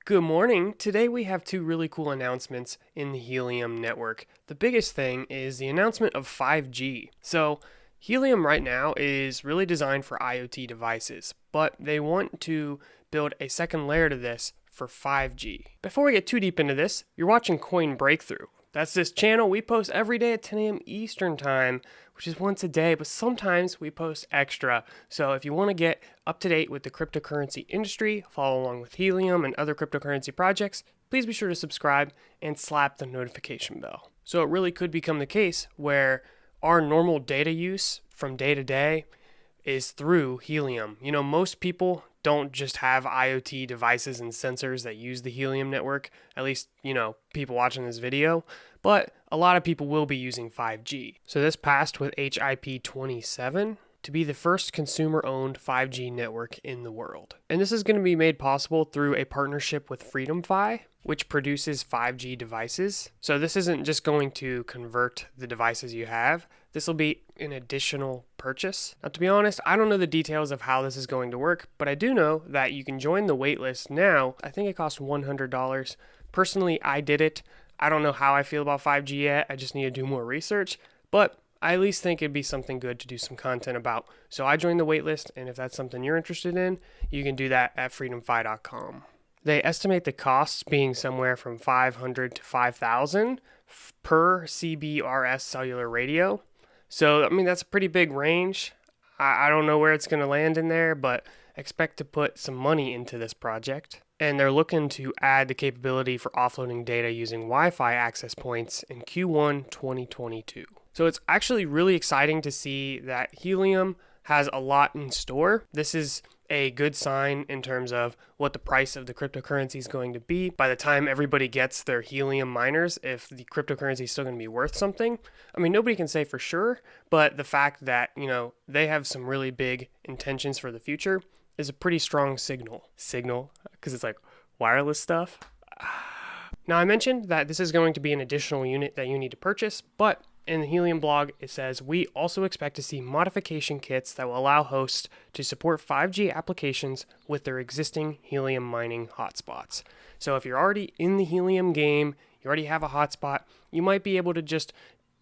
Good morning. Today we have two really cool announcements in the Helium network. The biggest thing is the announcement of 5G. So, Helium right now is really designed for IoT devices, but they want to build a second layer to this for 5G. Before we get too deep into this, you're watching Coin Breakthrough. That's this channel we post every day at 10 a.m. Eastern Time, which is once a day, but sometimes we post extra. So if you want to get up to date with the cryptocurrency industry, follow along with Helium and other cryptocurrency projects, please be sure to subscribe and slap the notification bell. So it really could become the case where our normal data use from day to day is through Helium. Most people don't just have IoT devices and sensors that use the Helium network, at least, people watching this video, but a lot of people will be using 5G. So this passed with HIP 27 to be the first consumer-owned 5G network in the world. And this is going to be made possible through a partnership with FreedomFi, which produces 5G devices. So this isn't just going to convert the devices you have. This will be an additional purchase. Now, to be honest, I don't know the details of how this is going to work, but I do know that you can join the waitlist now. I think it costs $100. Personally, I did it. I don't know how I feel about 5G yet. I just need to do more research, but I at least think it'd be something good to do some content about. So I joined the waitlist, and if that's something you're interested in, you can do that at freedomfi.com. They estimate the costs being somewhere from $500 to $5,000 per CBRS cellular radio. So, that's a pretty big range. I don't know where it's going to land in there, but expect to put some money into this project. And they're looking to add the capability for offloading data using Wi-Fi access points in Q1 2022. So it's actually really exciting to see that Helium has a lot in store. This is a good sign in terms of what the price of the cryptocurrency is going to be by the time everybody gets their Helium miners, if the cryptocurrency is still going to be worth something. Nobody can say for sure, but the fact that, they have some really big intentions for the future is a pretty strong signal, because it's like wireless stuff. Now, I mentioned that this is going to be an additional unit that you need to purchase, but in the Helium blog, it says, we also expect to see modification kits that will allow hosts to support 5G applications with their existing Helium mining hotspots. So if you're already in the Helium game, you already have a hotspot, you might be able to just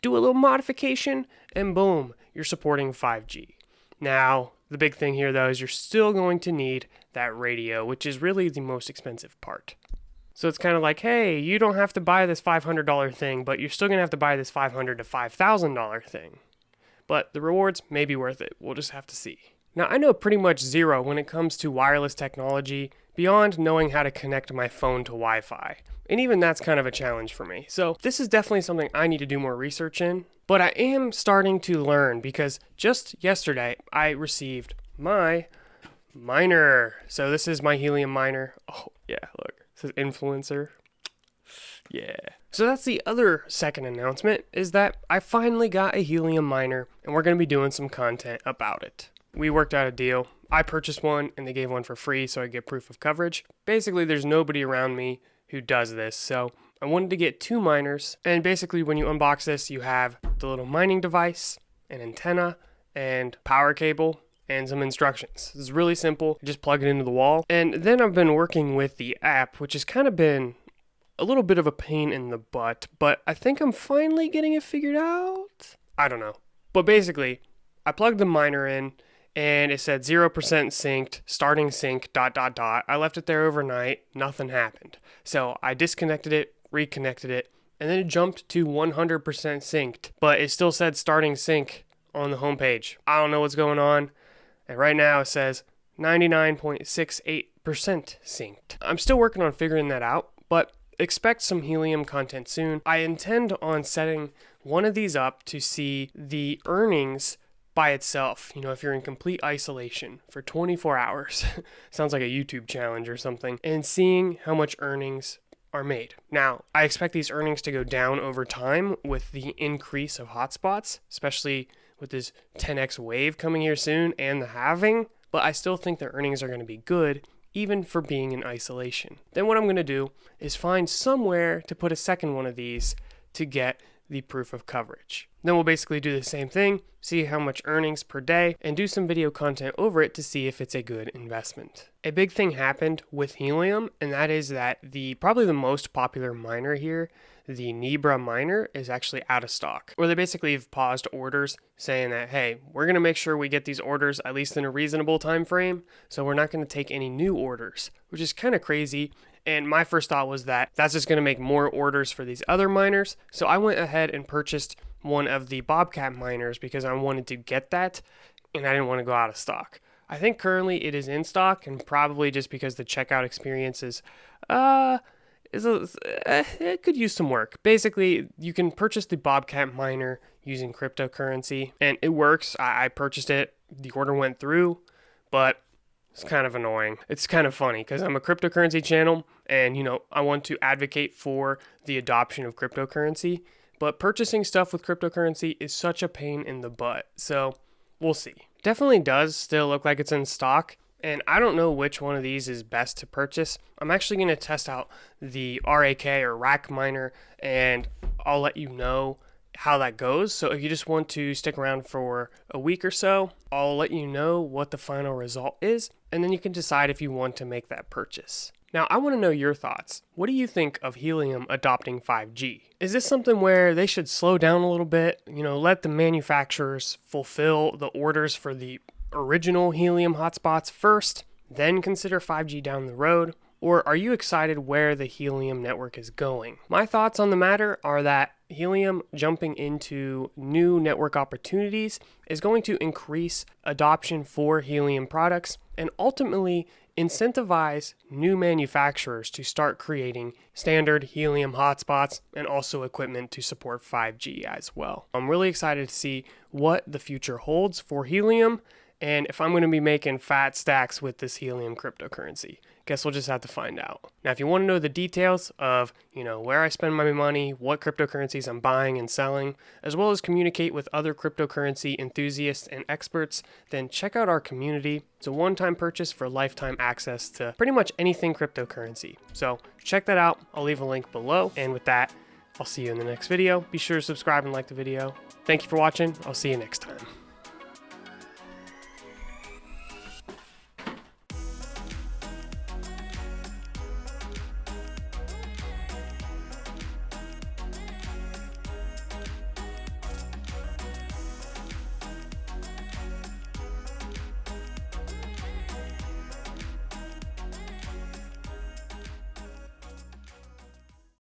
do a little modification and boom, you're supporting 5G. Now, the big thing here though is you're still going to need that radio, which is really the most expensive part. So it's kind of like, hey, you don't have to buy this $500 thing, but you're still going to have to buy this $500 to $5,000 thing. But the rewards may be worth it. We'll just have to see. Now, I know pretty much zero when it comes to wireless technology beyond knowing how to connect my phone to Wi-Fi. And even that's kind of a challenge for me. So this is definitely something I need to do more research in. But I am starting to learn because just yesterday I received my miner. So this is my Helium miner. Oh, yeah, look. It says influencer. Yeah. So that's the other second announcement, is that I finally got a Helium miner and we're going to be doing some content about it. We worked out a deal. I purchased one and they gave one for free so I get proof of coverage. Basically, there's nobody around me who does this. So I wanted to get two miners. And basically, when you unbox this, you have the little mining device, an antenna, and power cable, and some instructions. This is really simple. Just plug it into the wall. And then I've been working with the app, which has kind of been a little bit of a pain in the butt, but I think I'm finally getting it figured out. I don't know. But basically, I plugged the miner in and it said 0% synced, starting sync, ... I left it there overnight. Nothing happened. So I disconnected it, reconnected it, and then it jumped to 100% synced, but it still said starting sync on the homepage. I don't know what's going on. And right now it says 99.68% synced. I'm still working on figuring that out, but expect some Helium content soon. I intend on setting one of these up to see the earnings by itself. If you're in complete isolation for 24 hours, sounds like a YouTube challenge or something, and seeing how much earnings are made. Now, I expect these earnings to go down over time with the increase of hotspots, especially with this 10x wave coming here soon and the halving, but I still think their earnings are going to be good even for being in isolation. Then what I'm going to do is find somewhere to put a second one of these to get the proof of coverage. Then we'll basically do the same thing, see how much earnings per day, and do some video content over it to see if it's a good investment. A big thing happened with Helium, and that is that probably the most popular miner here, the Nebra miner, is actually out of stock. Or they basically have paused orders saying that, hey, we're going to make sure we get these orders at least in a reasonable time frame, so we're not going to take any new orders, which is kind of crazy. And my first thought was that that's just going to make more orders for these other miners. So I went ahead and purchased one of the Bobcat miners because I wanted to get that and I didn't want to go out of stock. I think currently it is in stock, and probably just because the checkout experience it could use some work. Basically, you can purchase the Bobcat miner using cryptocurrency and it works. I purchased it, the order went through, but it's kind of annoying. It's kind of funny because I'm a cryptocurrency channel and, I want to advocate for the adoption of cryptocurrency, but purchasing stuff with cryptocurrency is such a pain in the butt. So we'll see. Definitely does still look like it's in stock, and I don't know which one of these is best to purchase. I'm actually going to test out the RAK or rack miner, and I'll let you know how that goes. So if you just want to stick around for a week or so, I'll let you know what the final result is, and then you can decide if you want to make that purchase. Now, I want to know your thoughts. What do you think of Helium adopting 5G? Is this something where they should slow down a little bit, let the manufacturers fulfill the orders for the original Helium hotspots first, then consider 5G down the road? Or are you excited where the Helium network is going? My thoughts on the matter are that Helium jumping into new network opportunities is going to increase adoption for Helium products and ultimately incentivize new manufacturers to start creating standard Helium hotspots and also equipment to support 5G as well. I'm really excited to see what the future holds for Helium and if I'm going to be making fat stacks with this Helium cryptocurrency. Guess we'll just have to find out. Now, if you want to know the details of, where I spend my money, what cryptocurrencies I'm buying and selling, as well as communicate with other cryptocurrency enthusiasts and experts, then check out our community. It's a one-time purchase for lifetime access to pretty much anything cryptocurrency. So check that out. I'll leave a link below. And with that, I'll see you in the next video. Be sure to subscribe and like the video. Thank you for watching. I'll see you next time.